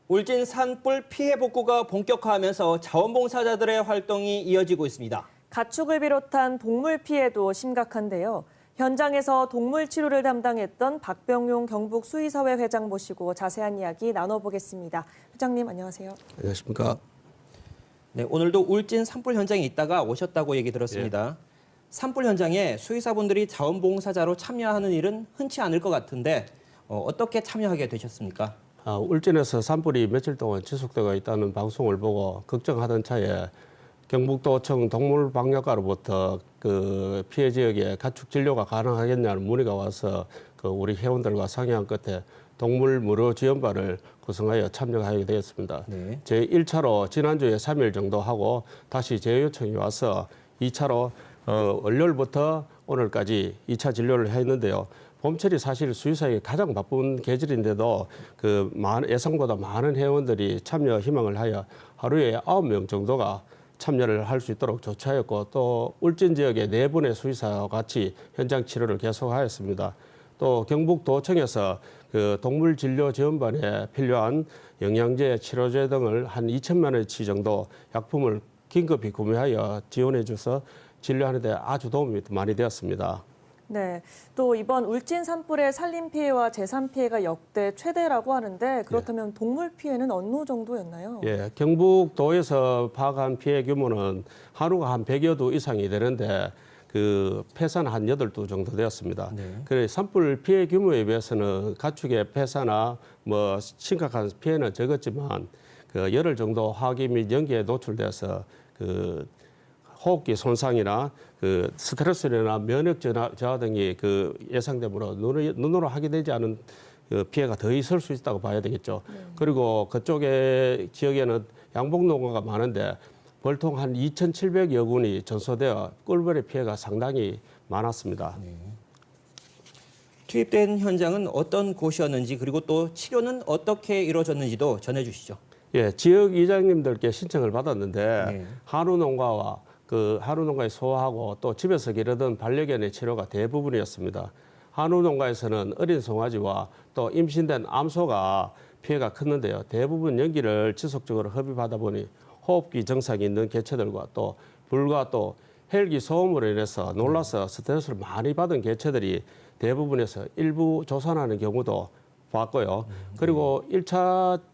울진 산불 피해 복구가 본격화하면서 자원봉사자들의 활동이 이어지고 있습니다. 가축을 비롯한 동물 피해도 심각한데요. 현장에서 동물 치료를 담당했던 박병용 경북 수의사회 회장 모시고 자세한 이야기 나눠보겠습니다. 회장님 안녕하세요. 안녕하십니까. 네, 오늘도 울진 산불 현장에 있다가 오셨다고 얘기 들었습니다. 산불 현장에 수의사분들이 자원봉사자로 참여하는 일은 흔치 않을 것 같은데 어떻게 참여하게 되셨습니까? 울진에서 산불이 며칠 동안 지속되고 있다는 방송을 보고 걱정하던 차에 경북도청 동물방역과로부터 그 피해 지역에 가축 진료가 가능하겠냐는 문의가 와서 우리 회원들과 상의한 끝에 동물 무료 지원반을 구성하여 참여하게 되었습니다. 네. 제1차로 지난주에 3일 정도 하고 다시 재요청이 와서 2차로 월요일부터 오늘까지 2차 진료를 했는데요. 봄철이 사실 수의사에게 가장 바쁜 계절인데도 예상보다 많은 회원들이 참여 희망을 하여 하루에 9명 정도가 참여를 할 수 있도록 조치하였고, 또 울진 지역의 4분의 수의사와 같이 현장 치료를 계속하였습니다. 또 경북도청에서 동물 진료 지원반에 필요한 영양제, 치료제 등을 한 2천만 원치 정도 약품을 긴급히 구매하여 지원해 줘서 진료하는 데 아주 도움이 많이 되었습니다. 네, 또 이번 울진 산불의 산림 피해와 재산 피해가 역대 최대라고 하는데 그렇다면 동물 피해는 어느 정도였나요? 예, 경북도에서 파악한 피해 규모는 하루가 한 100여 두 이상이 되는데 폐사는 한 8두 정도 되었습니다. 네. 그래서 산불 피해 규모에 비해서는 가축의 폐사나 심각한 피해는 적었지만 열흘 정도 화기 및 연기에 노출돼서 호흡기 손상이나 스트레스나 면역 저하 등이 예상되므로 눈으로 확인되지 않은 피해가 더 있을 수 있다고 봐야 되겠죠. 그리고 그쪽에 지역에는 양봉농가가 많은데 벌통 한 2,700여 군이 전소되어 꿀벌의 피해가 상당히 많았습니다. 투입된 현장은 어떤 곳이었는지 그리고 또 치료는 어떻게 이루어졌는지도 전해주시죠. 예, 지역 이장님들께 신청을 받았는데 네. 한우농가와 한우농가에 소화하고 또 집에서 기르던 반려견의 치료가 대부분이었습니다. 한우농가에서는 어린 송아지와 또 임신된 암소가 피해가 컸는데요. 대부분 연기를 지속적으로 흡입하다 보니 호흡기 증상이 있는 개체들과 또 불과 또 헬기 소음으로 인해서 놀라서 스트레스를 많이 받은 개체들이 대부분에서 일부 조산하는 경우도 봤고요. 그리고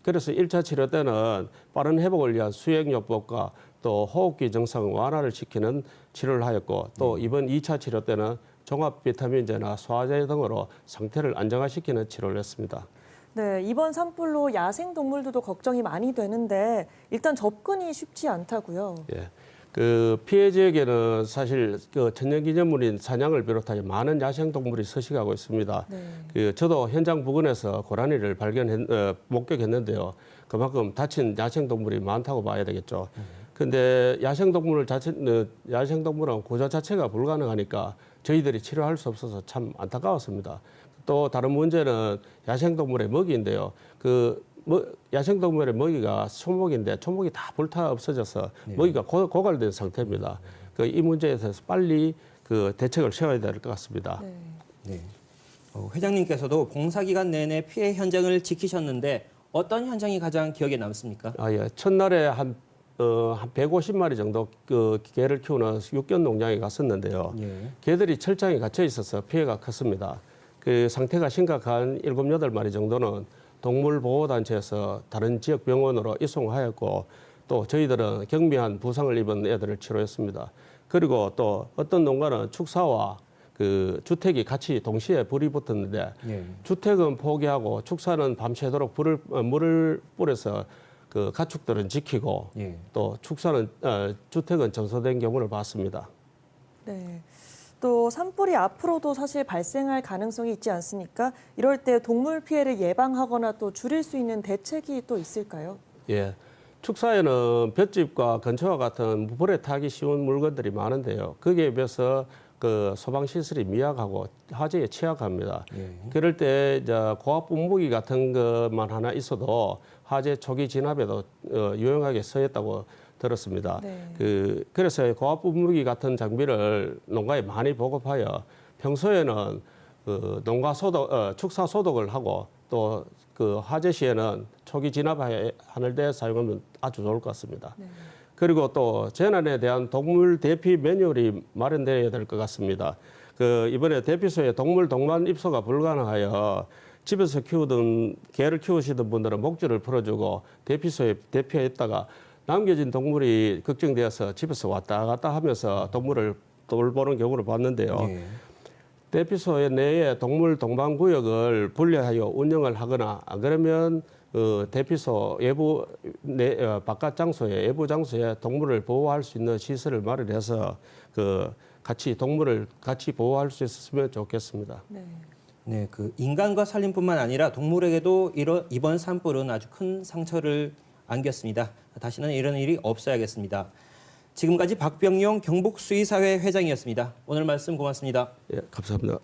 그래서 1차 치료 때는 빠른 회복을 위한 수액요법과 또 호흡기 증상 완화를 시키는 치료를 하였고, 또 이번 2차 치료 때는 종합 비타민제나 소화제 등으로 상태를 안정화시키는 치료를 했습니다. 네, 이번 산불로 야생 동물들도 걱정이 많이 되는데 일단 접근이 쉽지 않다고요. 예. 피해 지역에는 사실 천연기념물인 사냥을 비롯하여 많은 야생동물이 서식하고 있습니다. 네. 저도 현장 부근에서 고라니를 목격했는데요. 그만큼 다친 야생동물이 많다고 봐야 되겠죠. 근데 야생동물은 구조 자체가 불가능하니까 저희들이 치료할 수 없어서 참 안타까웠습니다. 또 다른 문제는 야생동물의 먹이인데요. 야생동물의 먹이가 초목인데 초목이 다 불타 없어져서 먹이가 고갈된 상태입니다. 이 문제에 대해서 빨리 대책을 세워야 될 것 같습니다. 네. 네. 회장님께서도 봉사기간 내내 피해 현장을 지키셨는데 어떤 현장이 가장 기억에 남습니까? 예. 첫날에 한 150마리 정도 개를 키우는 육견 농장에 갔었는데요. 예. 개들이 철장에 갇혀 있어서 피해가 컸습니다. 상태가 심각한 7, 8마리 정도는 동물보호단체에서 다른 지역 병원으로 이송하였고, 또 저희들은 경미한 부상을 입은 애들을 치료했습니다. 그리고 또 어떤 농가는 축사와 주택이 같이 동시에 불이 붙었는데 주택은 포기하고 축사는 밤새도록 물을 뿌려서 가축들은 지키고 또 주택은 전소된 경우를 봤습니다. 네. 또 산불이 앞으로도 사실 발생할 가능성이 있지 않습니까? 이럴 때 동물 피해를 예방하거나 또 줄일 수 있는 대책이 또 있을까요? 예. 축사에는 볏짚과 건초와 같은 불에 타기 쉬운 물건들이 많은데요. 거기에 비해서 소방시설이 미약하고 화재에 취약합니다. 그럴 때 고압 분무기 같은 것만 하나 있어도 화재 초기 진압에도 유용하게 쓰였다고 들었습니다. 네. 그래서 고압 분무기 같은 장비를 농가에 많이 보급하여 평소에는 농가 축사 소독을 하고 또 화재 시에는 초기 진압하는 데 사용하면 아주 좋을 것 같습니다. 그리고 또 재난에 대한 동물 대피 매뉴얼이 마련되어야 될 것 같습니다. 이번에 대피소에 동물 동반 입소가 불가능하여 집에서 키우던 개를 키우시던 분들은 목줄을 풀어주고 대피소에 대피했다가 남겨진 동물이 걱정되어서 집에서 왔다 갔다 하면서 동물을 돌보는 경우를 봤는데요. 예. 대피소 내에 동물 동반 구역을 분리하여 운영을 하거나 안 그러면 대피소 바깥 장소에 외부 장소에 동물을 보호할 수 있는 시설을 마련해서 동물을 같이 보호할 수 있었으면 좋겠습니다. 네, 인간과 살림뿐만 아니라 동물에게도 이번 산불은 아주 큰 상처를 안겼습니다. 다시는 이런 일이 없어야겠습니다. 지금까지 박병용 경북수의사회 회장이었습니다. 오늘 말씀 고맙습니다. 예, 감사합니다.